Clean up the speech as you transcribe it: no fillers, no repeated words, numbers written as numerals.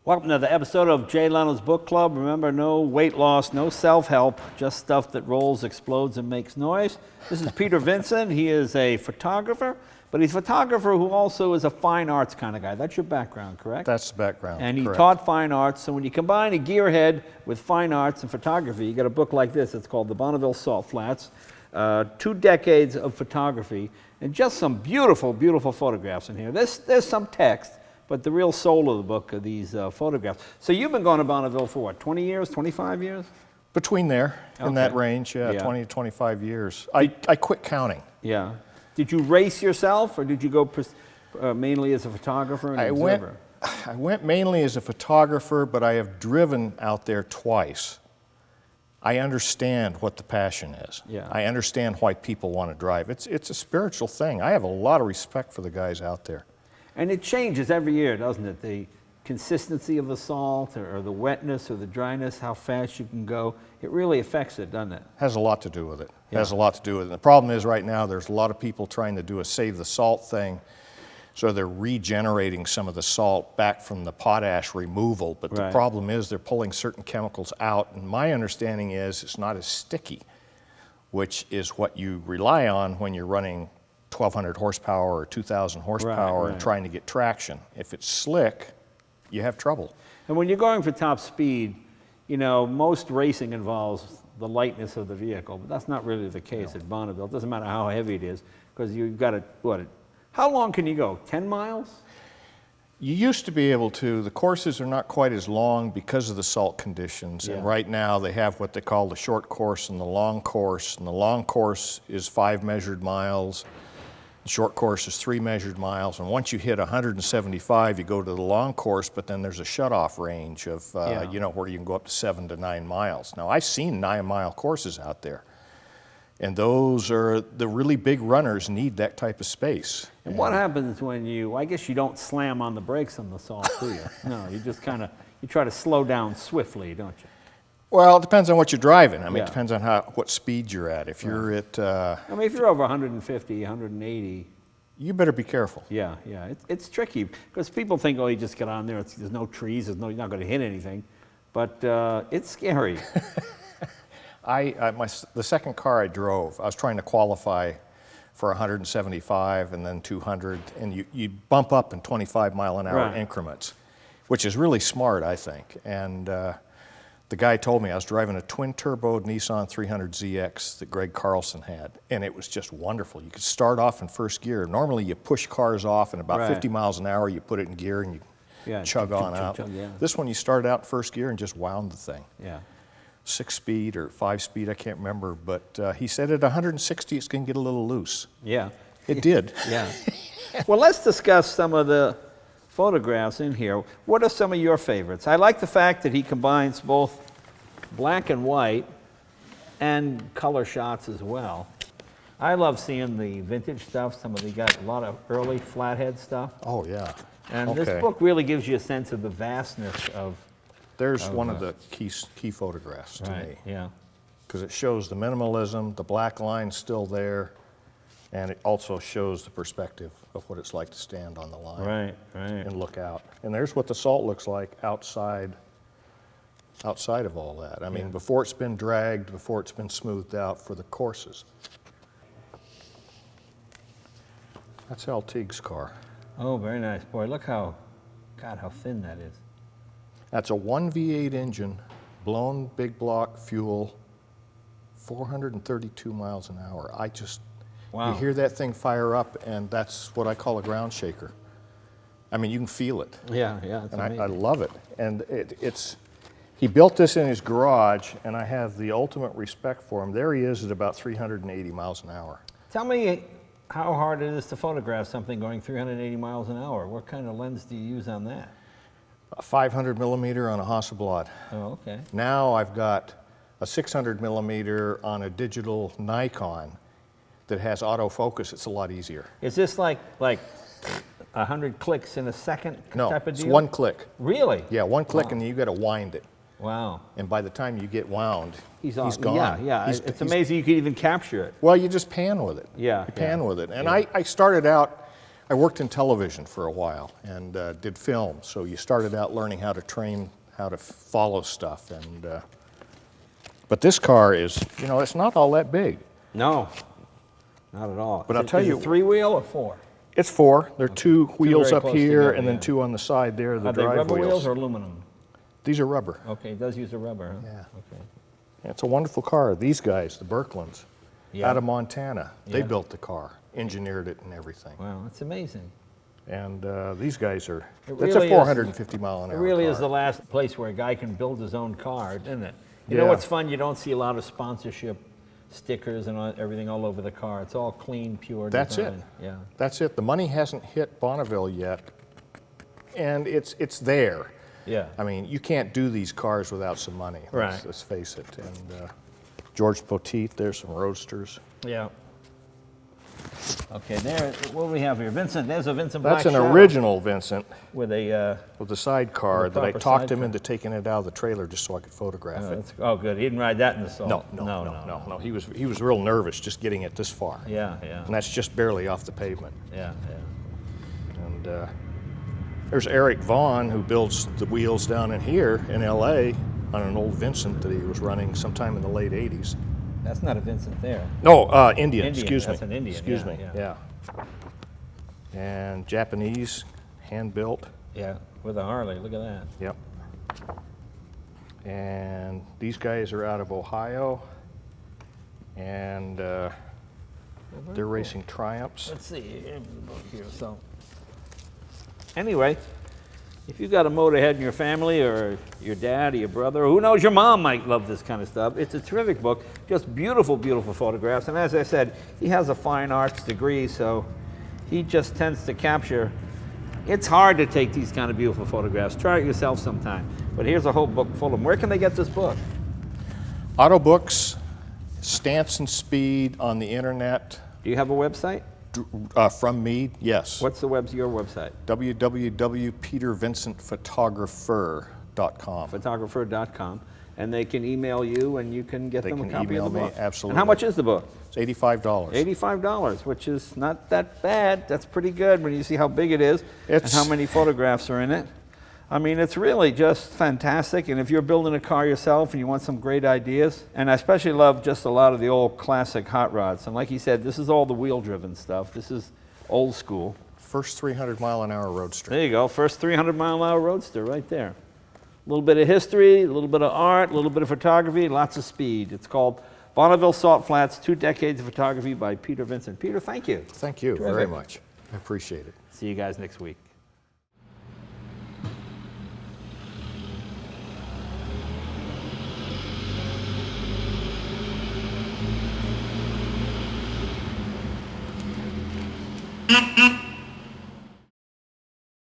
Welcome to the episode of Jay Leno's Book Club. Remember, no weight loss, no self-help, just stuff that rolls, explodes, and makes noise. This is Peter Vincent. He is a photographer, but he's a photographer who also is a fine arts kind of guy. That's your background, correct? That's the background, and he correct. taught fine arts, so when you combine a gearhead with fine arts and photography, you get a book like this. It's called the Bonneville Salt Flats, 2 decades of photography, and just some beautiful, beautiful photographs in here. There's some text, but the real soul of the book are these photographs. So you've been going to Bonneville for what, 20 years, 25 years? Between there, in that range, yeah, 20 to 25 years. I quit counting. Yeah. Did you race yourself, or did you go mainly as a photographer and observer? I went mainly as a photographer, but I have driven out there twice. I understand what the passion is. Yeah. I understand why people want to drive. It's a spiritual thing. I have a lot of respect for the guys out there. And it changes every year, doesn't it? The consistency of the salt, or the wetness, or the dryness, how fast you can go. It really affects it, doesn't it? Has a lot to do with it. Yeah. Has a lot to do with it. The problem is right now there's a lot of people trying to do a save the salt thing, so they're regenerating some of the salt back from the potash removal, but the problem is they're pulling certain chemicals out, and my understanding is it's not as sticky, which is what you rely on when you're running 1,200 horsepower or 2,000 horsepower and trying to get traction. If it's slick, you have trouble. And when you're going for top speed, you know, most racing involves the lightness of the vehicle, but that's not really the case at Bonneville. It doesn't matter how heavy it is, because you've got to, how long can you go? 10 miles? You used to be able to. The courses are not quite as long because of the salt conditions. And right now they have what they call the short course and the long course. And the long course is 5 measured miles. The short course is 3 measured miles. And once you hit 175, you go to the long course, but then there's a shutoff range of, you know, where you can go up to 7 to 9 miles. Now, I've seen 9-mile courses out there. And those are, the really big runners need that type of space. And what happens when you, I guess you don't slam on the brakes on the salt, do you? No, you just kind of, you try to slow down swiftly, don't you? Well, it depends on what you're driving. I mean, it depends on what speed you're at. If you're at... I mean, if you're over 150, 180... You better be careful. Yeah. It's tricky, because people think, oh, you just get on there, there's no trees, you're not going to hit anything. But it's scary. The second car I drove, I was trying to qualify for 175 and then 200, and you bump up in 25-mile-an-hour increments, which is really smart, I think. And the guy told me I was driving a twin-turbo Nissan 300ZX that Greg Carlson had, and it was just wonderful. You could start off in first gear. Normally you push cars off, and about 50 miles an hour you put it in gear and you chug on out. This one you started out in first gear and just wound the thing. 6-speed or 5-speed, I can't remember, but he said at 160 it's going to get a little loose. Yeah. It did. Well, let's discuss some of the photographs in here. What are some of your favorites? I like the fact that he combines both black and white and color shots as well. I love seeing the vintage stuff. You got a lot of early flathead stuff. Oh, yeah. And this book really gives you a sense of the vastness of... There's one of the key photographs to me. Yeah. Because it shows the minimalism, the black line's still there, and it also shows the perspective of what it's like to stand on the line and look out. And there's what the salt looks like outside of all that. I mean, before it's been dragged, before it's been smoothed out for the courses. That's Al Teague's car. Oh, very nice. Boy, look how thin that is. That's a 1 V8 engine, blown big block fuel, 432 miles an hour. You hear that thing fire up, and that's what I call a ground shaker. I mean, you can feel it. Yeah, it's amazing. I love it. And he built this in his garage, and I have the ultimate respect for him. There he is at about 380 miles an hour. Tell me how hard it is to photograph something going 380 miles an hour. What kind of lens do you use on that? A 500 millimeter on a Hasselblad. Oh, okay. Now I've got a 600 millimeter on a digital Nikon that has autofocus. It's a lot easier. Is this like 100 clicks in a second type of deal? It's 1 click. Really? Yeah, 1 click, and then you got to wind it. Wow. And by the time you get wound, he's gone. Yeah. It's amazing you can even capture it. Well, you just pan with it. Yeah. You pan with it. And I started out I worked in television for a while and did film, so you started out learning how to train, how to follow stuff. But this car is, you know, it's not all that big. No, not at all. But I'll tell you, is it three-wheel or four? It's four. There are two wheels very up close here together, and then yeah. two on the side there, the Are they drive rubber wheels. wheels or aluminum? These are rubber. Okay, it does use a rubber, huh? Yeah. Okay. Yeah, it's a wonderful car. These guys, the Berklands, Yeah. out of Montana, they Yeah. built the car, engineered it and everything. Wow, that's amazing. And these guys are, It that's really a is- 450 mile an It hour really car. is the last place where a guy can build his own car, isn't it? You know Yeah. what's fun? You don't see a lot of sponsorship stickers and everything all over the car. It's all clean, pure That's it. design. Yeah. That's it. The money hasn't hit Bonneville yet, and it's there. Yeah. I mean, you can't do these cars without some money. Right. Let's face it. And George Poteet, there's some roadsters. Yeah. Okay, there. What do we have here? Vincent. There's a Vincent That's Black an Shadow original Vincent with a. with the sidecar With a that I proper talked him sidecar. into taking it out of the trailer just so I could photograph it. Oh, good. He didn't ride that in the salt. No. He was real nervous just getting it this far. Yeah, yeah, And that's just barely off the pavement. yeah, yeah. And there's Eric Vaughn, who builds the wheels down in here in LA on an old Vincent that he was running sometime in the late 80s. That's not a Vincent there. No, Indian, Indian, excuse me. that's an Indian, Excuse yeah, me, yeah. And Japanese, hand-built. Yeah, with a Harley. Look at that. Yep. And these guys are out of Ohio, and they're racing Triumphs. Let's see here. So, anyway, if you've got a motorhead in your family, or your dad, or your brother, or who knows, your mom might love this kind of stuff. It's a terrific book. Just beautiful, beautiful photographs. And as I said, he has a fine arts degree, so he just tends to capture. It's hard to take these kind of beautiful photographs. Try it yourself sometime. But here's a whole book full of them. Where can they get this book? Auto books, Stamps and Speed on the internet. Do you have a website? From me, yes. What's your website? www.petervincentphotographer.com. Photographer.com. And they can email you, and you can get They them a can copy of the email me, book. absolutely. And how much is the book? It's $85. $85, which is not that bad. That's pretty good when you see how big it is and how many photographs are in it. I mean, it's really just fantastic. And if you're building a car yourself and you want some great ideas, and I especially love just a lot of the old classic hot rods. And like he said, this is all the wheel-driven stuff. This is old school. First 300 mile an hour roadster. There you go, first 300-mile-an-hour roadster right there. A little bit of history, a little bit of art, a little bit of photography, lots of speed. It's called Bonneville Salt Flats, 2 Decades of Photography by Peter Vincent. Peter, thank you. Thank you very Terrific. much. I appreciate it. See you guys next week. Mm-hmm.